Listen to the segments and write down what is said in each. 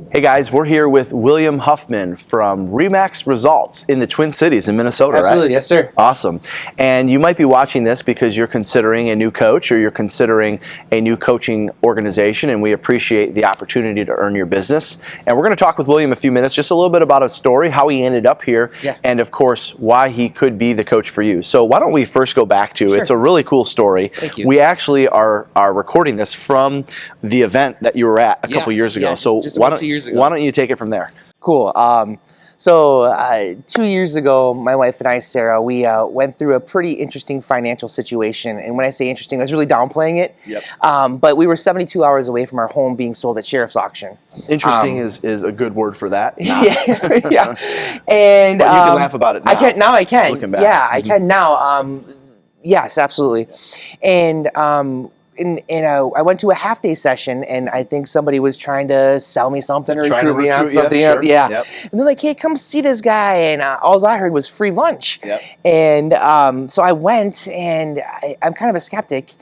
Hey guys, we're here with William Huffman from Remax Results in the Twin Cities in Minnesota, Absolutely, right? yes sir. Awesome. And you might be watching this because you're considering a new coach or you're considering a new coaching organization, and we appreciate the opportunity to earn your business. And we're going to talk with William a few minutes, just a little bit about his story, how he ended up here, and of course, why he could be the coach for you. So why don't we first go back to, it's a really cool story. Thank you. We actually are recording this from the event that you were at a couple years ago. So just about 2 years ago. Why don't you take it from there? Cool. So 2 years ago, my wife and I, Sarah, we went through a pretty interesting financial situation. And when I say interesting, that's really downplaying it. But we were 72 hours away from our home being sold at sheriff's auction. Interesting is a good word for that. Yeah. And but you can laugh about it now. I can now. I can. Looking back. Yeah, I can now. Yes, absolutely. And I went to a half-day session, and I think somebody was trying to sell me something or recruit me on something. Yeah. And they're like, "Hey, come see this guy," and all I heard was free lunch. And so I went, and I'm kind of a skeptic.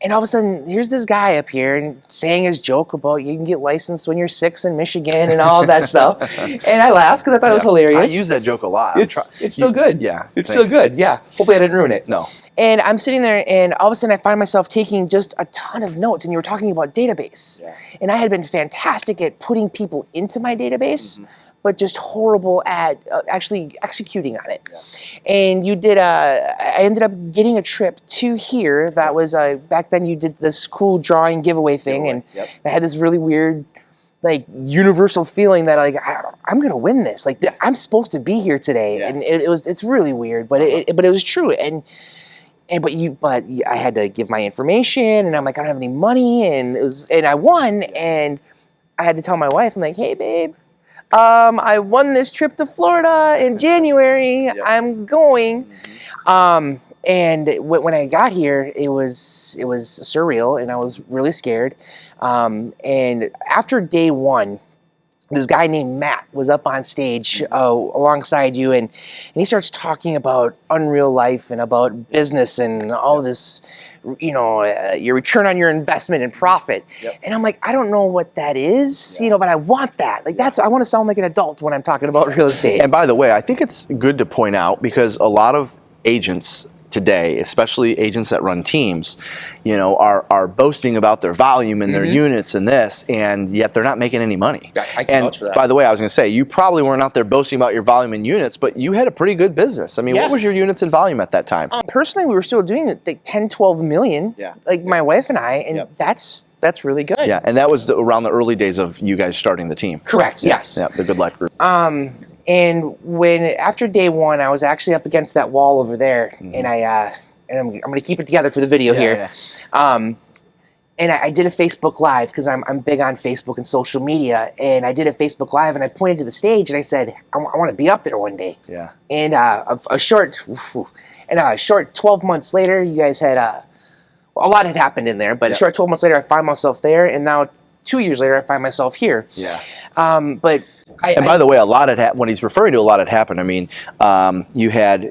And all of a sudden, here's this guy up here and saying his joke about you can get licensed when you're 6 in Michigan and all that stuff. And I laughed because I thought it was hilarious. I use that joke a lot. It's still good. Yeah. It's still good. Yeah. Hopefully I didn't ruin it. No. And I'm sitting there, and all of a sudden I find myself taking just a ton of notes. And you were talking about database. And I had been fantastic at putting people into my database, but just horrible at actually executing on it. And you did I ended up getting a trip to here. That was back then you did this cool drawing giveaway thing, and I had this really weird, like, universal feeling that, like, I'm gonna win this. Like, I'm supposed to be here today, and it's really weird, but it was true. But I had to give my information, and I'm like, I don't have any money, and I won, and I had to tell my wife, I'm like, hey babe, I won this trip to Florida in January. I'm going. And when I got here, it was surreal, and I was really scared. And after day one, this guy named Matt was up on stage alongside you, and he starts talking about unreal life and about business and all this, your return on your investment and profit. And I'm like, I don't know what that is, but I want that. Like, I want to sound like an adult when I'm talking about real estate. And by the way, I think it's good to point out, because a lot of agents today, especially agents that run teams, are boasting about their volume and their units and this, and yet they're not making any money. I can vouch for that. By the way, I was going to say, you probably weren't out there boasting about your volume and units, but you had a pretty good business. I mean, what was your units and volume at that time? Personally, we were still doing like 10, 12 million, like my wife and I, and that's really good. Yeah, and that was around the early days of you guys starting the team. Correct, yes. Yeah, the Good Life Group. And after day one, I was actually up against that wall over there, and I'm going to keep it together for the video here. And I did a Facebook Live, because I'm big on Facebook and social media, and I did a Facebook Live, and I pointed to the stage, and I said, I want to be up there one day. And a short 12 months later, you guys had a lot had happened in there, but a short 12 months later, I find myself there, and now 2 years later, I find myself here. But by the way, a lot had happened. When he's referring to a lot had happened, I mean, you had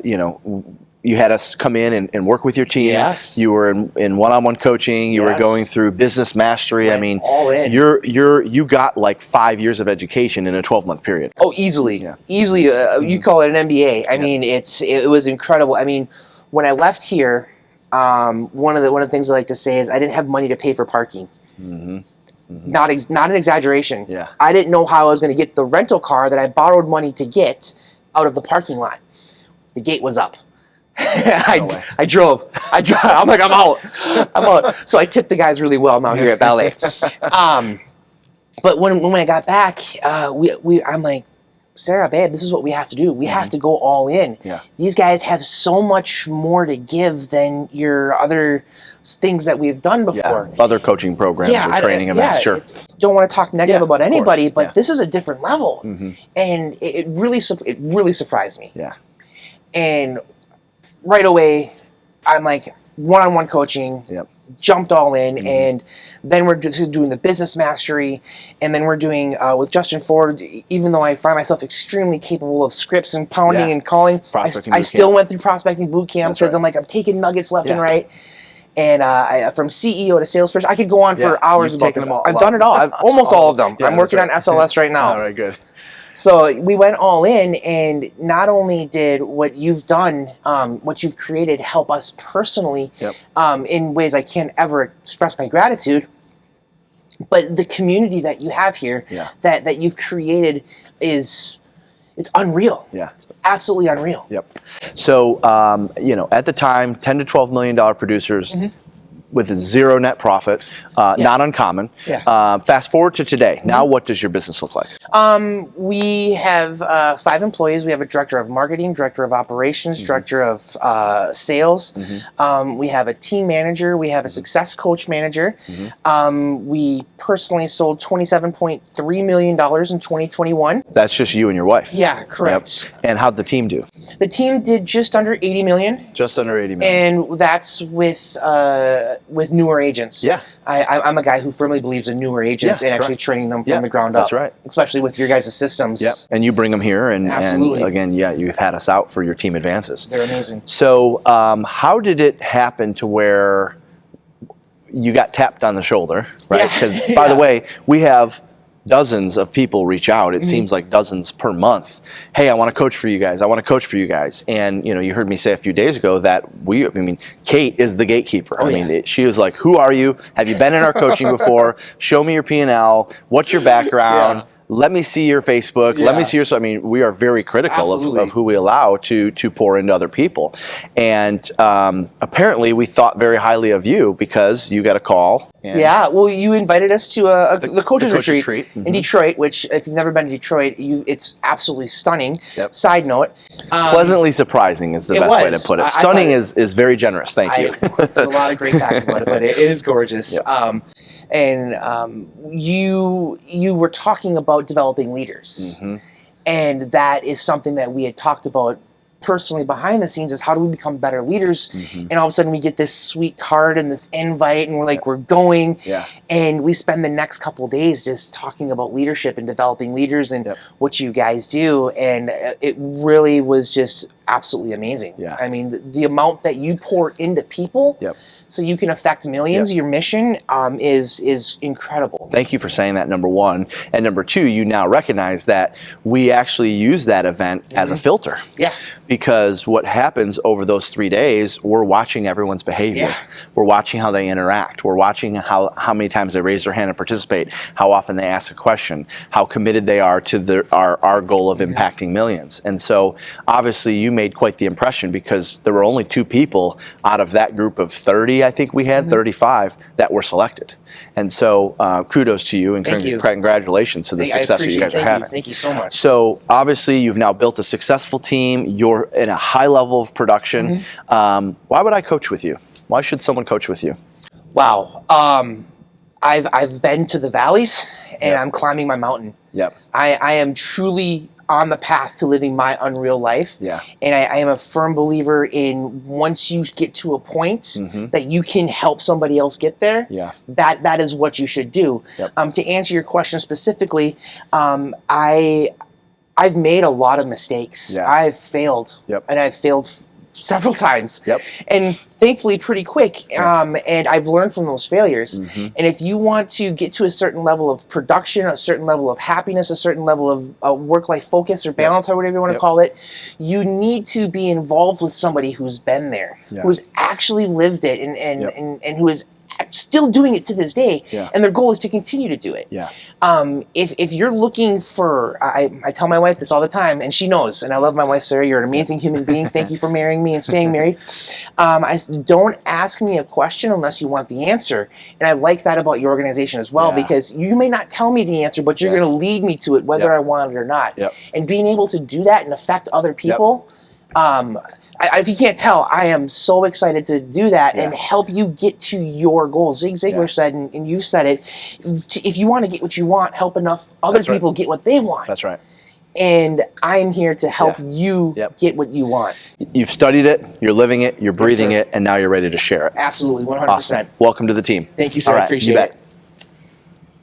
us come in and work with your team. You were in one-on-one coaching. You were going through business mastery. I mean, all in. You got like 5 years of education in a 12-month period. Oh, easily, easily. You call it an MBA. I mean, it was incredible. I mean, when I left here, one of the things I like to say is I didn't have money to pay for parking. Not an exaggeration. I didn't know how I was going to get the rental car that I borrowed money to get out of the parking lot. The gate was up. I drove. I'm like, I'm out. So I tipped the guys really well now here at Ballet. But when I got back, I'm like, Sarah, babe, this is what we have to do. We have to go all in. These guys have so much more to give than your other things that we've done before. Other coaching programs or training events, sure. Don't want to talk negative about anybody, but this is a different level. And it really surprised me. And right away, I'm like, one-on-one coaching, jumped all in, and then we're just doing the business mastery, and then we're doing, with Justin Ford, even though I find myself extremely capable of scripts and pounding and calling, I still went through prospecting boot camp, because I'm like, I'm taking nuggets left and right. And from CEO to salesperson, I could go on for hours about this. I've done it all. I've almost all of them. I'm working on SLS right now. All right, good. So we went all in, and not only did what you've done, what you've created, help us personally in ways I can't ever express my gratitude, but the community that you have here, that you've created, it's unreal. Yeah, it's absolutely unreal. Yep. So at the time, $10 to $12 million producers. With a zero net profit, not uncommon. Fast forward to today. Now, what does your business look like? We have 5 employees. We have a director of marketing, director of operations, director of sales. We have a team manager. We have a success coach manager. We personally sold $27.3 million in 2021. That's just you and your wife. Yeah, correct. Yep. And how'd the team do? The team did just under 80 million. Just under 80 million. And that's with newer agents. Yeah. I'm a guy who firmly believes in newer agents and actually training them from the ground up. That's right. Especially with your guys' systems. Yeah. And you bring them here, and again, you've had us out for your team advances. They're amazing. So how did it happen to where you got tapped on the shoulder, right? Because by the way, we have dozens of people reach out. It seems like dozens per month. Hey, I want to coach for you guys. I want to coach for you guys. And you heard me say a few days ago that Kate is the gatekeeper. She was like, "Who are you? Have you been in our coaching before? Show me your P&L. What's your background? Let me see your Facebook. Let me see your." So we are very critical of who we allow to pour into other people. And apparently, we thought very highly of you because you got a call. Well, you invited us to the coaches retreat in Detroit, which if you've never been to Detroit, it's absolutely stunning. Side note, pleasantly surprising is the best way to put it. Stunning is very generous. Thank you. There's a lot of great facts about it, but it is gorgeous. You were talking about developing leaders, and that is something that we had talked about personally behind the scenes, is how do we become better leaders? And all of a sudden we get this sweet card and this invite, and we're like, we're going, and we spend the next couple of days just talking about leadership and developing leaders and what you guys do, and it really was just absolutely amazing. I mean, the amount that you pour into people so you can affect millions, your mission is incredible. Thank you for saying that, number one. And number two, you now recognize that we actually use that event as a filter. Because what happens over those 3 days, we're watching everyone's behavior. We're watching how they interact. We're watching how many times they raise their hand and participate, how often they ask a question, how committed they are to our goal of impacting millions. And so obviously you made quite the impression, because there were only 2 people out of that group of 30, I think we had 35, that were selected. And so kudos to you, and congratulations to the success that you guys are having. Thank you so much. So obviously you've now built a successful team. You're in a high level of production. Why would I coach with you? Why should someone coach with you? Wow. I've been to the valleys, and I'm climbing my mountain. I am truly on the path to living my unreal life. And I am a firm believer in, once you get to a point that you can help somebody else get there, that is what you should do. To answer your question specifically, I've made a lot of mistakes. I've failed, and I've failed several times, and thankfully pretty quick. And I've learned from those failures. And if you want to get to a certain level of production, a certain level of happiness, a certain level of work-life focus or balance, or whatever you want to call it, you need to be involved with somebody who's been there, who's actually lived it, and who is still doing it to this day, and their goal is to continue to do it. If you're looking for, I tell my wife this all the time, and she knows, and I love my wife, Sarah. You're an amazing human being. Thank you for marrying me and staying married. Don't ask me a question unless you want the answer, and I like that about your organization as well, because you may not tell me the answer, but you're going to lead me to it whether I want it or not. And being able to do that and affect other people, if you can't tell, I am so excited to do that and help you get to your goals. Zig Ziglar said, and you said it, if you want to get what you want, help enough other people get what they want. That's right. And I'm here to help you get what you want. You've studied it, you're living it, you're breathing it, and now you're ready to share it. Absolutely, 100%. Awesome. Welcome to the team. Thank you, sir. I appreciate it.